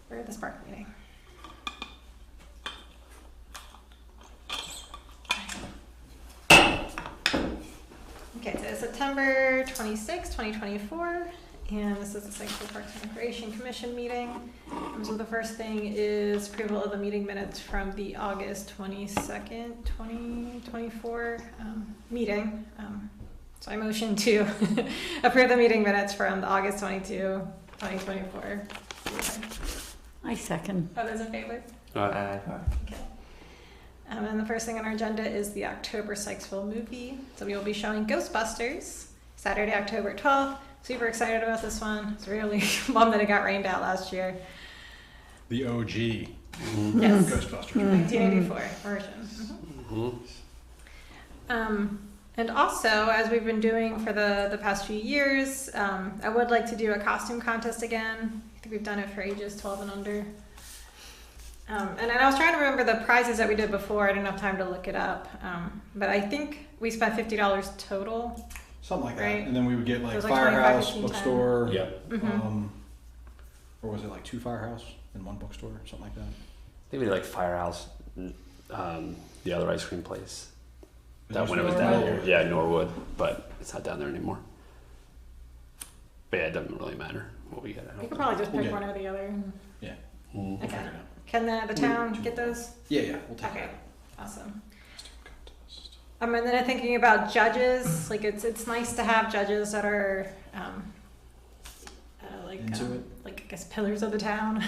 for the SPARC meeting. Okay, so September 26, 2024, and this is the Sykesville Parks and Recreation Commission meeting. So the first thing is approval of the meeting minutes from the August 22nd, 2024 meeting. So I motion to approve the meeting minutes from the August 22, 2024 meeting. I second. All those in favor? Aye. Okay. And the first thing on our agenda is the October Sykesville movie. So we will be showing Ghostbusters Saturday, October 12th. Super excited about this one. It's really bummed that it got rained out last year. The OG Yes. Ghostbusters. 1984 version. And also, as we've been doing for the past few years, I would like to do a costume contest again. I think we've done it for ages 12 and under. And I was trying to remember the prizes that we did before. I didn't have time to look it up. But I think we spent $50 total. Something like that. Right. And then we would get like It was like Firehouse, 25, 15 bookstore. Yeah. Or was it like 2 Firehouse and 1 bookstore? Something like that. Maybe like Firehouse, the other ice cream place. Is That there when it was still down one? there. Yeah, Norwood, but it's not down there anymore. But yeah, it doesn't really matter what we get. I You could don't probably just pick Okay. one or the other. Yeah. think. Okay. Figure it out. Can the town get those? Yeah, we'll take Okay, it. awesome. Costume contest. And then I'm thinking about judges. Like it's nice to have judges that are Into it? like I guess pillars of the town.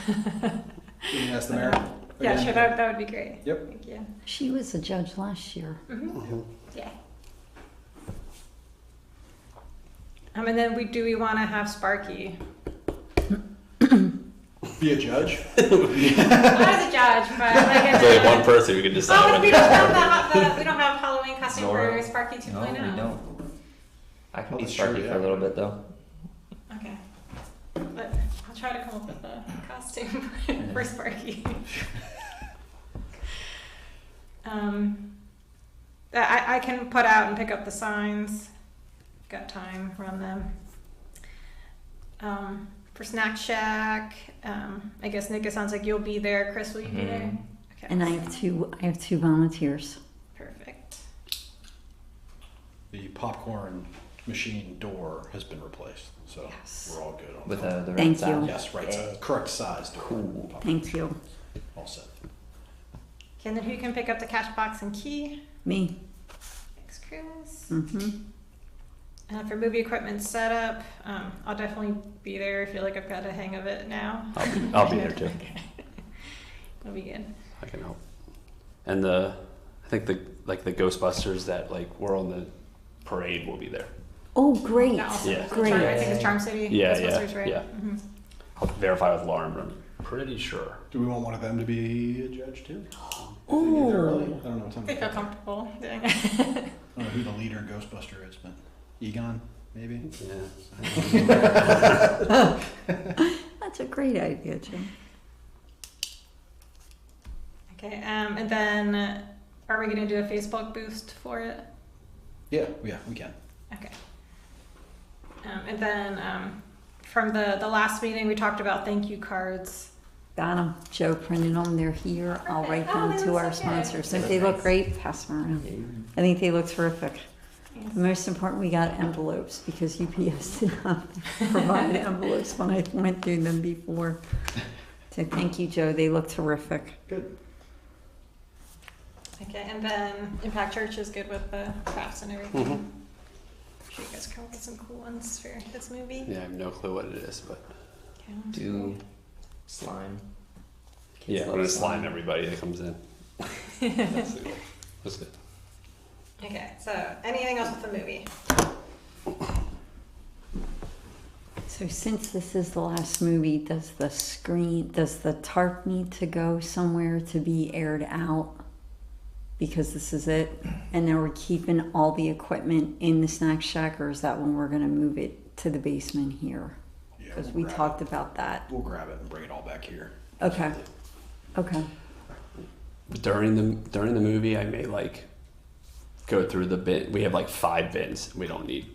You can ask the mayor. Yeah, again? sure. That would be great. Yep. Thank you. She was a judge last year. Yeah. And then we want to have Sparky. Be a judge. Not as a judge, but like There's only one person who can decide. Oh, what we to don't do. have we don't have Halloween costume Nora. for Sparky 2.0. No, we don't. I can Oh, be sure, Sparky for a little bit though. Okay. But I'll try to come up with a costume for Sparky. I can put out and pick up the signs. Got time, run them. For Snack Shack, I guess Nick, it sounds like you'll be there. Chris, will you be there? Okay. And I have two volunteers. Perfect. The popcorn machine door has been replaced, so Yes. we're all good on With that. the Thank right side. you. Yes, right size, correct size door. Cool. Thank you. All set. Okay, and then who can pick up the cash box and key? Me. Thanks, Chris. Mm-hmm. For movie equipment setup, I'll definitely be there. I feel like I've got a hang of it now. I'll be there too. Okay. It'll be good. I can help. And I think the Ghostbusters that like were on the parade will be there. Oh, great. That also Yeah. is the Great. Charm, I think it's Charm City. Yeah, Ghostbusters, yeah, right? yeah. Mhm. I'll verify with Lauren, but I'm pretty sure. Do we want one of them to be a judge too? Oh. I don't know what time. They feel comfortable doing it. I don't know who the leader Ghostbuster is, but Egon, maybe. Yeah. That's a great idea, Jim. Okay, and then are we going to do a Facebook boost for it? Yeah, we can. Okay. And then from the last meeting, we talked about thank you cards. Got them. Joe printed them. They're here. I'll write Oh, them they to look our so good. sponsors. Don't they look great? Pass them around. I think they look terrific. Yes. The most important, we got envelopes because UPS did not provide envelopes when I went through them before. So thank you, Joe. They look terrific. Good. Okay, and then Impact Church is good with the crafts and everything. I'm sure you guys come up with some cool ones for this movie. Yeah, I have no clue what it is, but Okay, Do slime. Kids yeah, I'm love gonna slime everybody that comes in. That's good. Okay, so anything else with the movie? So since this is the last movie, does the tarp need to go somewhere to be aired out? Because this is it? And then we're keeping all the equipment in the snack shack, or is that when we're gonna move it to the basement here? Yeah, Because we'll we grab talked it. about that. We'll grab it and bring it all back here. Okay. Okay. During the movie, I may like go through the bin. We have like 5 bins. We don't need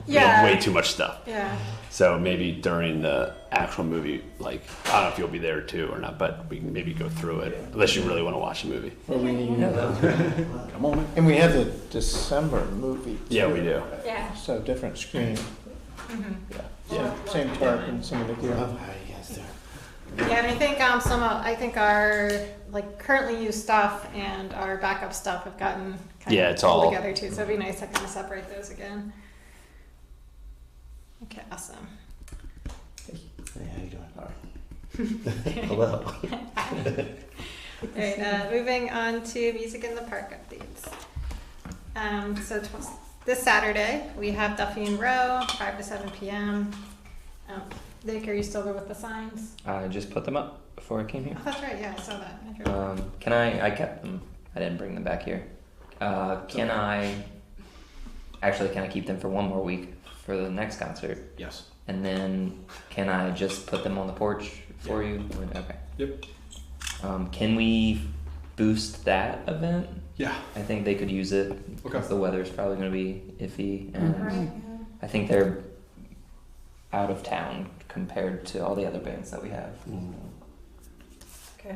we Yeah. have way too much stuff. Yeah. So maybe during the actual movie, like, I don't know if you'll be there too or not, but we can maybe go through it, unless you really want to watch a movie. Well, we need, Come on, man. and we have the December movie. Yeah, too. we do. Yeah. So different screen, Mhm. Yeah. same tarp and some of the gear. Yeah, and I think I think our like currently used stuff and our backup stuff have gotten kind Yeah, of it's pulled all- together too. So it'd be nice to kind of separate those again. Okay, awesome. Hey, how you doing? Hello. All right, moving on to music in the park updates. This Saturday we have Duffy and Row, 5 to 7 p.m. Nick, are you still there with the signs? I just put them up before I came here. Oh, that's right. Yeah, I saw that. I heard Can I kept them. I didn't bring them back here. Can I keep them for one more week for the next concert? Yes. And then can I just put them on the porch for you? Okay. Yep. Can we boost that event? Yeah. I think they could use it because Okay. the weather's probably going to be iffy, and Right, yeah. I think they're out of town compared to all the other bands that we have. Okay.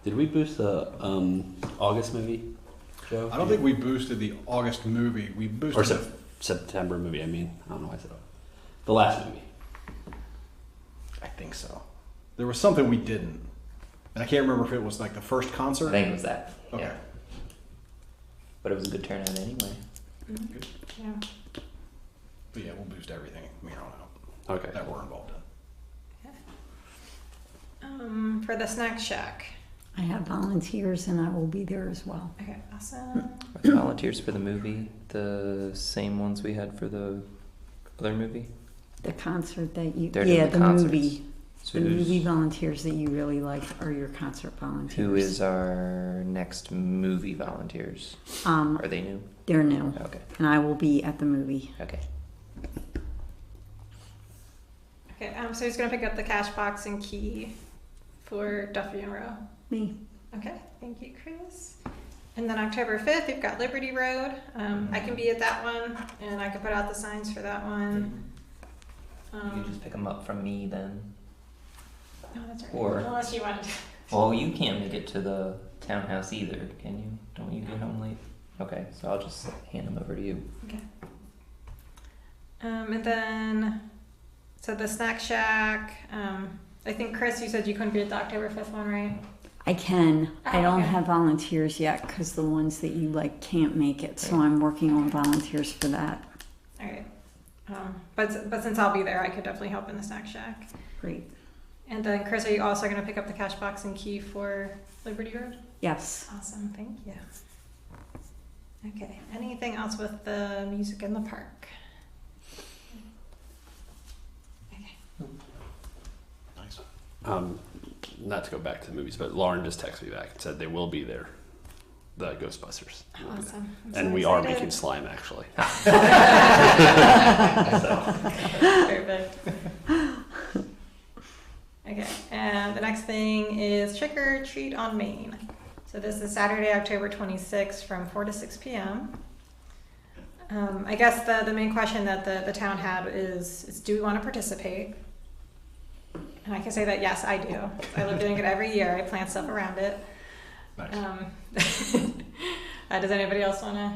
Did we boost the August movie, Joe? I don't think we boosted the August movie. We boosted Or September movie, I mean. I don't know why I said the last movie. I think so. There was something we didn't. And I can't remember if it was like the first concert. I think it was that. Okay. Yeah. But it was a good turnout anyway. Good. Yeah. But yeah, we'll boost everything from here on out Okay. that we're involved in. For the snack shack. I have volunteers and I will be there as well. Okay, awesome. Are the volunteers for the movie the same ones we had for the other movie? The concert that you, They're doing yeah, the the concerts. movie. So The who's- movie volunteers that you really like are your concert volunteers. Who is our next movie volunteers? Are they new? They're new, Okay. and I will be at the movie. Okay. Okay, so who's gonna pick up the cash box and key for Duffy and Row? Me. Okay, thank you, Chris. And then October 5th, we've got Liberty Road. I can be at that one, and I can put out the signs for that one. You can just pick them up from me then. No, that's right. Or- Unless you want to. Well, you can't make it to the townhouse either, can you? Don't you get home late? Okay, so I'll just hand them over to you. Okay. And then, so the snack shack. I think Chris, you said you couldn't be at the October 5th one, right? I can. I Oh, don't okay. have volunteers yet because the ones that you like can't make it. So I'm working on volunteers for that. All right. But since I'll be there, I could definitely help in the snack shack. Great. And then, Chris, are you also going to pick up the cash box and key for Liberty Road? Yes. Awesome, thank you. Okay, anything else with the music in the park? Okay. Nice. Not to go back to the movies, but Lauren just texted me back and said they will be there. The Ghostbusters. will be there. Awesome. I'm And so we are excited. making slime, actually. Perfect. Okay, and the next thing is Trick or Treat on Main. So this is Saturday, October 26th from 4 to 6 p.m. I guess the main question that the town had is do we want to participate? And I can say that yes, I do. I love doing it every year. I plant stuff around it. Nice. Does anybody else want to?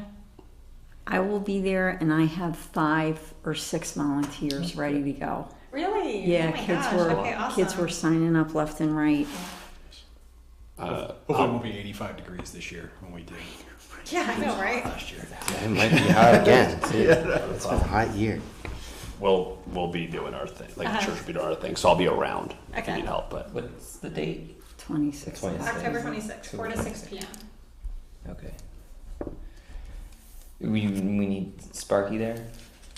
I will be there, and I have 5 or 6 volunteers ready to go. Really? Yeah, Oh my kids gosh. were Okay, awesome. kids were signing up left and right. Hopefully it won't be 85 degrees this year when we did Yeah, I know, right? Last year. It might be hot again. Too. It's been a hot year. We'll be doing our thing. Like Uh-huh. the church will be doing our thing. So I'll be around if Okay. you need help. But What's the date? 26. 26. October 26th, 4 to 6 p.m. Okay. We need Sparky there,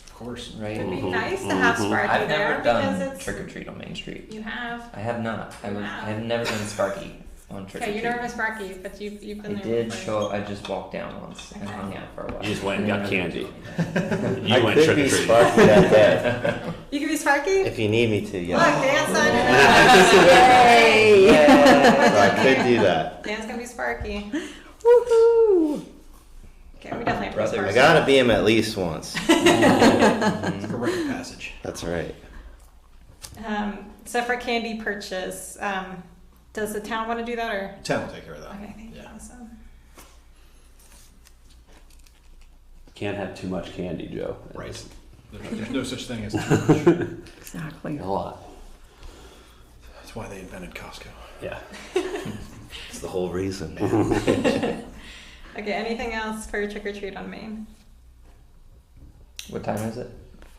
Of course. right? It'd be nice to have Sparky I've there never because done it's. trick or treat on Main Street. You have. I have not. I have never done Sparky on trick or Okay, treat. you never been Sparky, but you've I been there. did before. show up. I just walked down once and Okay. hung out for a while. You just went and got then candy. I- you went trick or treating. Sparky that day. You can be Sparky? If you need me to, Look, yeah. Dan's signing up. So I could do that. Dan's gonna be Sparky. Woohoo! brothers. I gotta be him at least once. It's like a rite of passage. That's right. So for candy purchase, does the town want to do that or? Town will take care of that. Okay, thank you. Yeah. Awesome. Can't have too much candy, Joe. Right. There's no such thing as too much. Exactly. A lot. That's why they invented Costco. Yeah. It's the whole reason. Okay, anything else for trick or treat on Main? What time is it?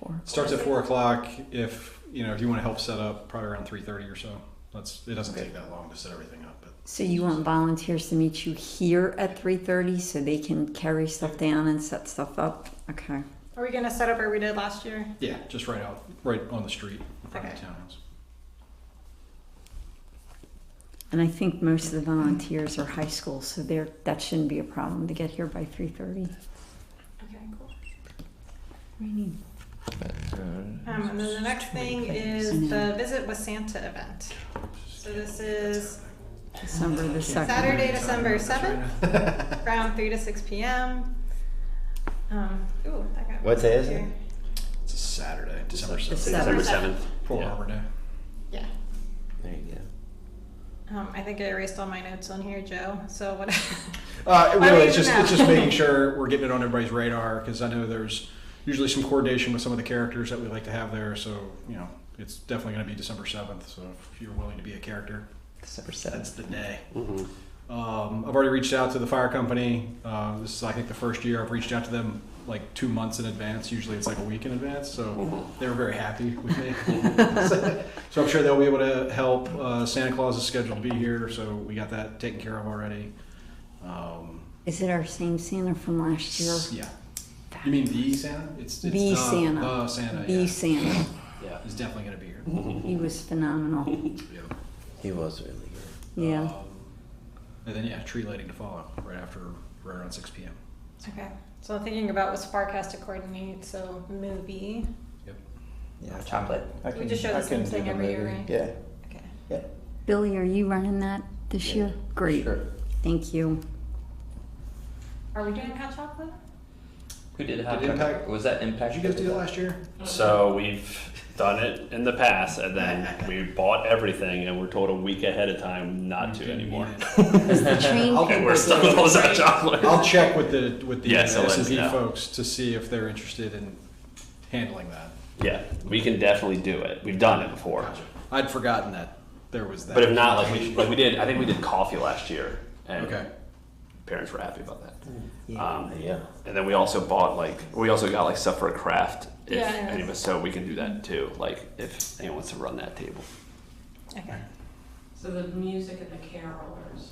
4. Starts at 4 o'clock. If you want to help set up, probably around 3:30 or so. It doesn't take that long to set everything up. But So you want volunteers to meet you here at 3:30 so they can carry stuff down and set stuff up? Okay. Are we gonna set up where we did last year? yeah, just right on the street in front of the townhouse. And I think most of the volunteers are high school, so that shouldn't be a problem to get here by 3:30. Okay, cool. Right. And then the next thing is the Visit with Santa event. So this is December the 2nd. Saturday, December 7th, from 3 to 6 p.m. Ooh, that got What day is here. it? It's a Saturday, December The 7th. December 7th. 7th. Pearl Yeah. Harbor Day. Yeah. There you go. I think I erased all my notes on here, Joe. So what? Really, it's even just know? making sure we're getting it on everybody's radar because I know there's usually some coordination with some of the characters that we like to have there. So it's definitely going to be December 7th. So if you're willing to be a character, December that's 7th. the day. Mm-hmm. I've already reached out to the fire company. This is, I think, the first year I've reached out to them like 2 months in advance. Usually it's like a week in advance. So they were very happy with me. So I'm sure they'll be able to help. Santa Claus is scheduled to be here, so we got that taken care of already. Is it our same Santa from last year? Yeah. You mean the Santa? It's The Santa. The Santa, The yeah. Santa. Yeah. He's definitely going to be here. He was phenomenal. Yeah. He was really good. Yeah. And then, tree lighting to follow right around 6 p.m. Okay. So thinking about what Spark has to coordinate. So movie. Yep. Yeah. Chocolate. I We just show the same do thing the every year, movie. right? Yeah. Okay. Yeah. Billy, are you running that this year? Great. Sure. Thank you. Are we doing hot chocolate? Who did Hot Did Chocolate? Impact- Was that Impact? Did you guys do that last year? So we've done it in the past, and then we bought everything, and we're told a week ahead of time not to anymore. Is the train And we're stuck with all that chocolate. I'll check with the Yes, I'll let us S&P know. folks to see if they're interested in handling that. Yeah, we can definitely do it. We've done it before. I'd forgotten that there was that. But if not, like we did, I think we did coffee last year, and Okay. parents were happy about that. Yeah. And then we also bought we also got stuff for a craft. If Yeah. any of us, so we can do that too. Like if anyone wants to run that table. Okay. So the music and the carolers.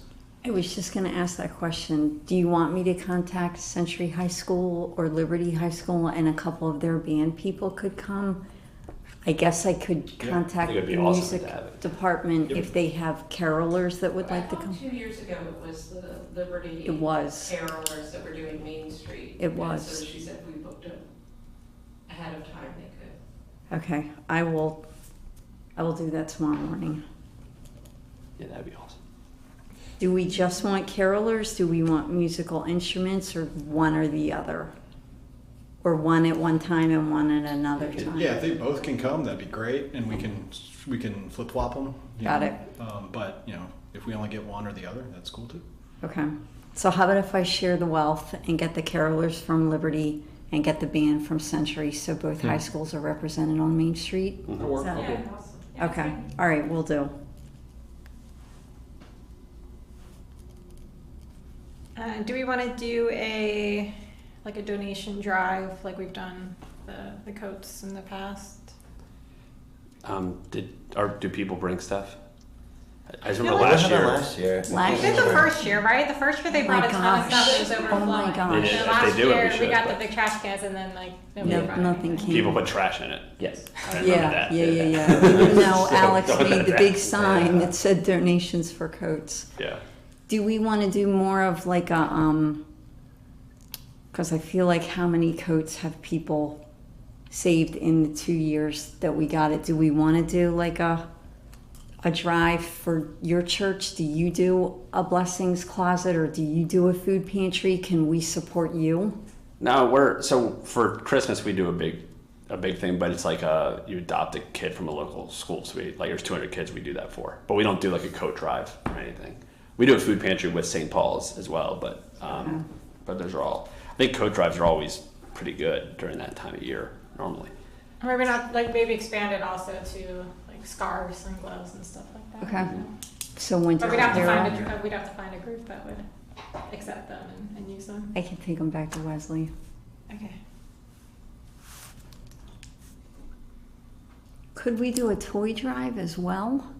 I was just going to ask that question. Do you want me to contact Century High School or Liberty High School and a couple of their band people could come? I guess I could Yeah, contact I think it'd be the awesome music to have it. department Yep. if they have carolers that would I like to thought come. 2 years ago it was the Liberty It was. carolers that were doing Main Street. It And was. so she said if we booked it ahead of time, they could. Okay, I will do that tomorrow morning. Yeah, that'd be awesome. Do we just want carolers? Do we want musical instruments or one or the other? Or one at one time and one at another time? Yeah, if they both can come, that'd be great, and we can flip flop them. Got it. But if we only get one or the other, that's cool too. Okay. So how about if I share the wealth and get the carolers from Liberty and get the band from Century so both high schools are represented on Main Street? That'll work. Is that- Yeah, awesome. Yeah, Okay. All right, we'll do. Do we want to do a donation drive like we've done the coats in the past? Do people bring stuff? I just feel remember like last year. Last year. We Last did the year. first year, right? The first year they Oh brought my a ton of stuff. It was gosh. overflowing. Oh my gosh. And They did. If last they do it, we year should, got the but- big trash cans and then nobody brought Nothing anything. came. People put trash in it. Yes. I remember Yeah, that. yeah. Even though So Alex don't made the do big that. sign that said donations for coats. Yeah. Do we want to do more of like a, because I feel like how many coats have people saved in the 2 years that we got it? Do we want to do like a drive for your church? Do you do a blessings closet or do you do a food pantry? Can we support you? No, so for Christmas we do a big thing, but it's like you adopt a kid from a local school. So there's 200 kids we do that for, but we don't do like a coat drive or anything. We do a food pantry with St. Paul's as well, but those are all. I think coat drives are always pretty good during that time of year normally. Or maybe not, like maybe expand it also to like scarves and gloves and stuff like that. Okay. you know? So winter But we'd have to apparel. find a group that would accept them and use them. I can take them back to Wesley. Okay. Could we do a toy drive as well?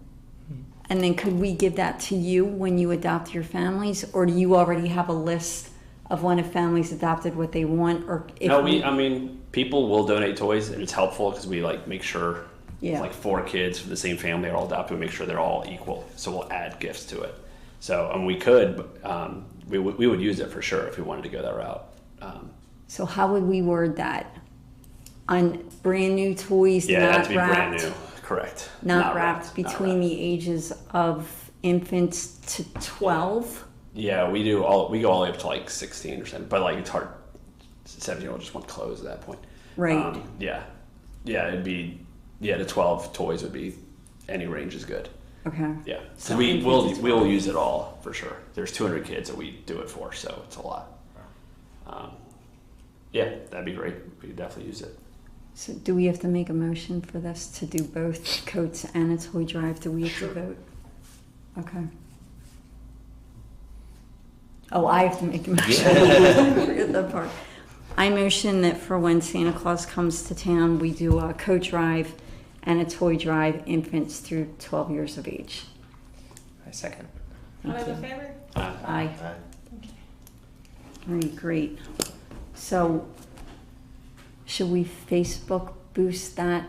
And then could we give that to you when you adopt your families? Or do you already have a list of when a family's adopted what they want? Or if No, I mean, people will donate toys, and it's helpful because we like make sure Yeah. like 4 kids from the same family are all adopted. We make sure they're all equal, so we'll add gifts to it. So, and we could, we would use it for sure if we wanted to go that route. So how would we word that? On brand new toys, Yeah, it had not to be wrapped, brand new, correct? not wrapped not between the ages of infants to 12. Yeah, we go all the way up to like 16 or something, but like it's hard. 17-year-old just want clothes at that point. Right. Yeah, it'd be the 12 toys would be any range is good. Okay. Yeah, So so infants is we'll use it all for sure. There's 200 kids that we do it for, so it's a lot. Yeah, that'd be great. We could definitely use it. So do we have to make a motion for this to do both coats and a toy drive? Do we have to vote? Okay. Oh, I have to make a motion. I forget that part. I motion that for when Santa Claus comes to town, we do a coat drive and a toy drive, infants through 12 years of age. I second. All Thank those in you. favor? Aye. All right, great. So, should we Facebook boost that?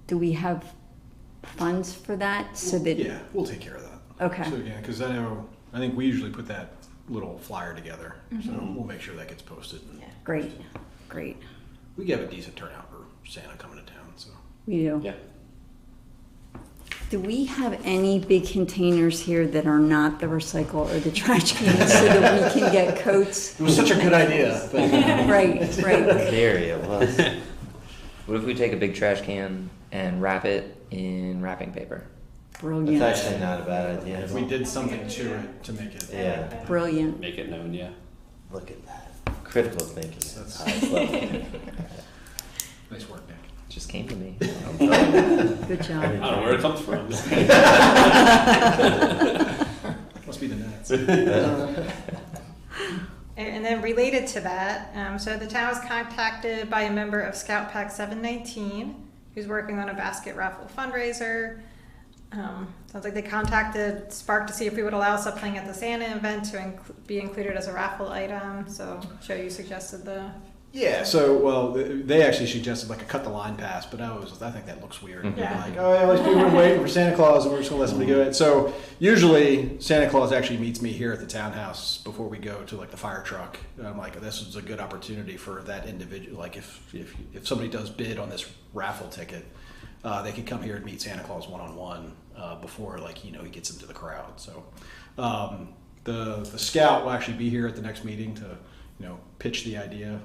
Do we have funds for that so that? Yeah, we'll take care of that. Okay. So yeah, because I think we usually put that little flyer together, so Mm-hmm. we'll make sure that gets posted. Yeah. Great, great. We get a decent turnout for Santa coming to town, so. We do. Yeah. Do we have any big containers here that are not the recycle or the trash cans so that we can get coats? It was such a good idea. But, Right, right. There it was. What if we take a big trash can and wrap it in wrapping paper? Brilliant, That's actually not a bad idea. if we did something to it to make it. Yeah, brilliant. Make it known, yeah. look at that. Critical thinking. That's- Highest level. Nice work, Nick. Just came to me. Good I job. don't know where it comes from. Must be the Nets. And then related to that, so the town was contacted by a member of Scout Pack 719 who's working on a basket raffle fundraiser. Sounds like they contacted SPARC to see if we would allow something at the Santa event to be included as a raffle item. So, Joe, you suggested the. Yeah, so, well, they actually suggested like a cut the line pass, but I think that looks weird. Yeah. Like, oh, yeah, all these people are waiting for Santa Claus and we're just gonna let somebody do it. So usually Santa Claus actually meets me here at the townhouse before we go to like the fire truck. And I'm like, this is a good opportunity for that individual. Like if somebody does bid on this raffle ticket, they could come here and meet Santa Claus one-on-one before he gets into the crowd. So the scout will actually be here at the next meeting to pitch the idea.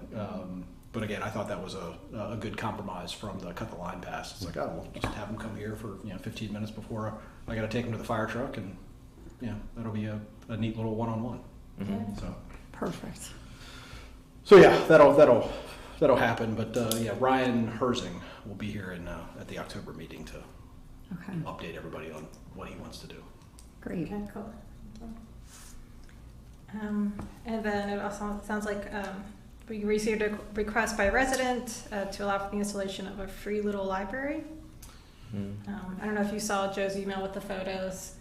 But again, I thought that was a good compromise from the cut the line pass. It's like, oh, we'll just have them come here for 15 minutes before I got to take them to the fire truck, and that'll be a neat little one-on-one. Mhm. So Perfect. yeah, that'll happen. But Ryan Herzing will be here at the October meeting to Okay, update everybody on what he wants to do. great. Okay, cool. And then it also sounds like we received a request by a resident to allow for the installation of a free little library. I don't know if you saw Joe's email with the photos.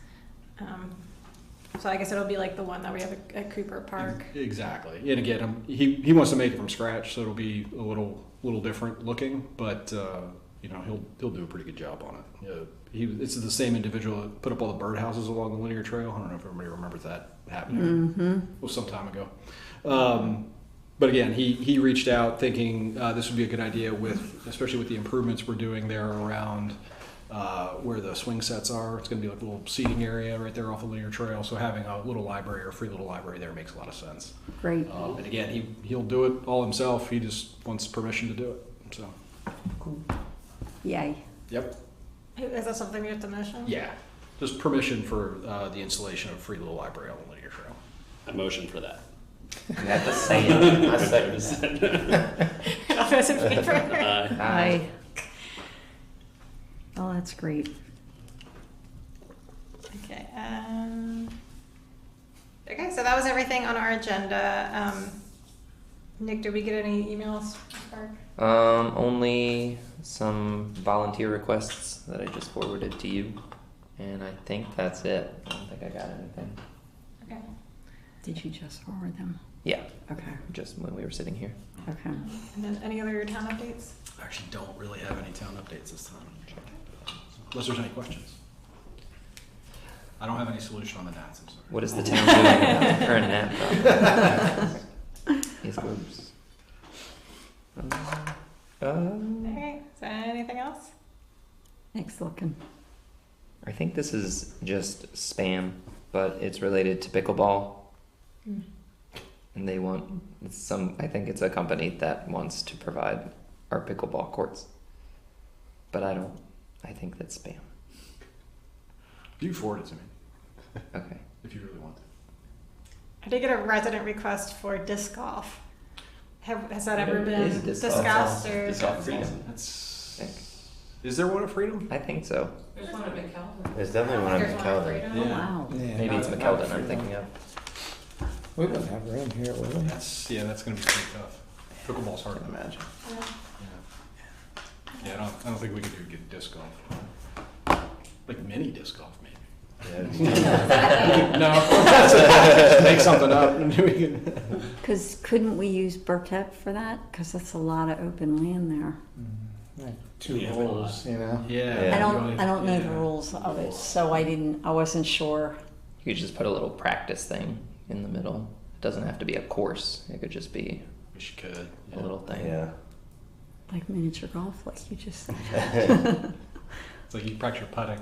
So I guess it'll be like the one that we have at Cooper Park. Exactly. And again, he wants to make it from scratch, so it'll be a little different looking, but he'll do a pretty good job on it. It's the same individual that put up all the birdhouses along the linear trail. I don't know if everybody remembers that happening. It was some time ago. But again, he reached out thinking this would be a good idea especially with the improvements we're doing there around where the swing sets are. It's going to be like a little seating area right there off the linear trail. So having a little library or a free little library there makes a lot of sense. Great. And again, he'll do it all himself. He just wants permission to do it. So, Yay. yep. Is that something we have to motion? Yeah. Just permission for the installation of a free little library on the linear trail. A motion for that. You have to say it. I second. All those in favor? Aye. Oh, that's great. Okay, okay, so that was everything on our agenda. Nick, did we get any emails? Only some volunteer requests that I just forwarded to you, and I think that's it. I don't think I got anything. Okay. Did you just forward them? Yeah, Okay. just when we were sitting here. Okay. And then any other town updates? I actually don't really have any town updates this time. Unless there's any questions. I don't have any solution on the gnats, I'm sorry. What is the town doing about the current nap problem? These groups. Okay, so anything else? Nick's looking. I think this is just spam, but it's related to pickleball. And they want I think it's a company that wants to provide our pickleball courts. But I think that's spam. You forward it to me Okay. if you really want to. I did get a resident request for disc golf. Has that ever It been is disc golf. discussed or? Disc golf season. That's. Think. Is there one at Freedom? I think so. There's one at McKelvin. There's definitely one There's in one at McKelvey. Freedom. Oh, Yeah. wow. Yeah, Maybe it's not- McKeldin not I'm for- thinking of. We wouldn't have room here, would we? That's that's gonna be pretty tough. Pickleball's hard to imagine. Yeah, I don't think we could do good disc golf. Like mini disc golf, maybe. No, just make something up and we can. Because couldn't we use Burkett for that? Because that's a lot of open land there. Like 2 Yeah. holes, you know? Yeah. I don't know the rules of it, so I wasn't sure. You could just put a little practice thing in the middle. It doesn't have to be a course. It could just be Wish you could. a little thing. Yeah. Like miniature golf, like you just. It's like you practice your putting.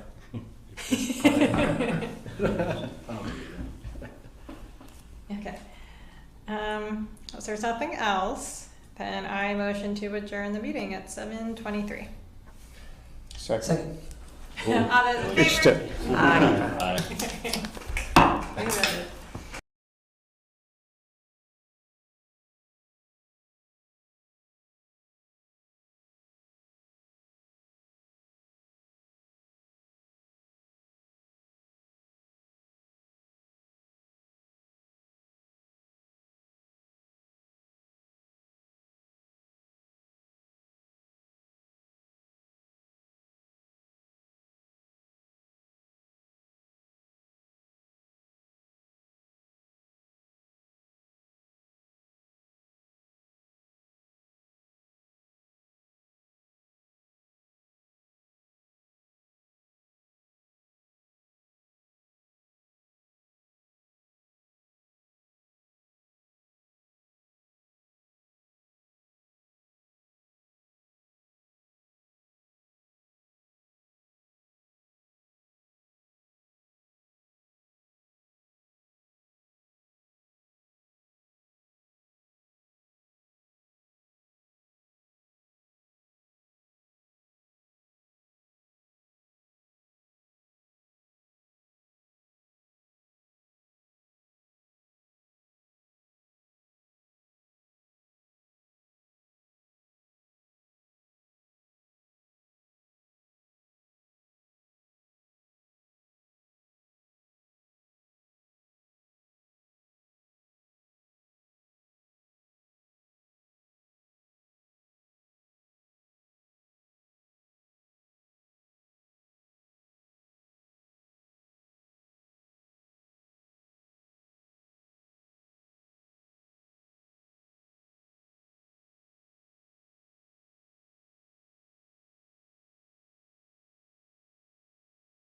Okay. If there's nothing else, then I motion to adjourn the meeting at 7:23. Second. All those in Just favor? to- Aye. We read it.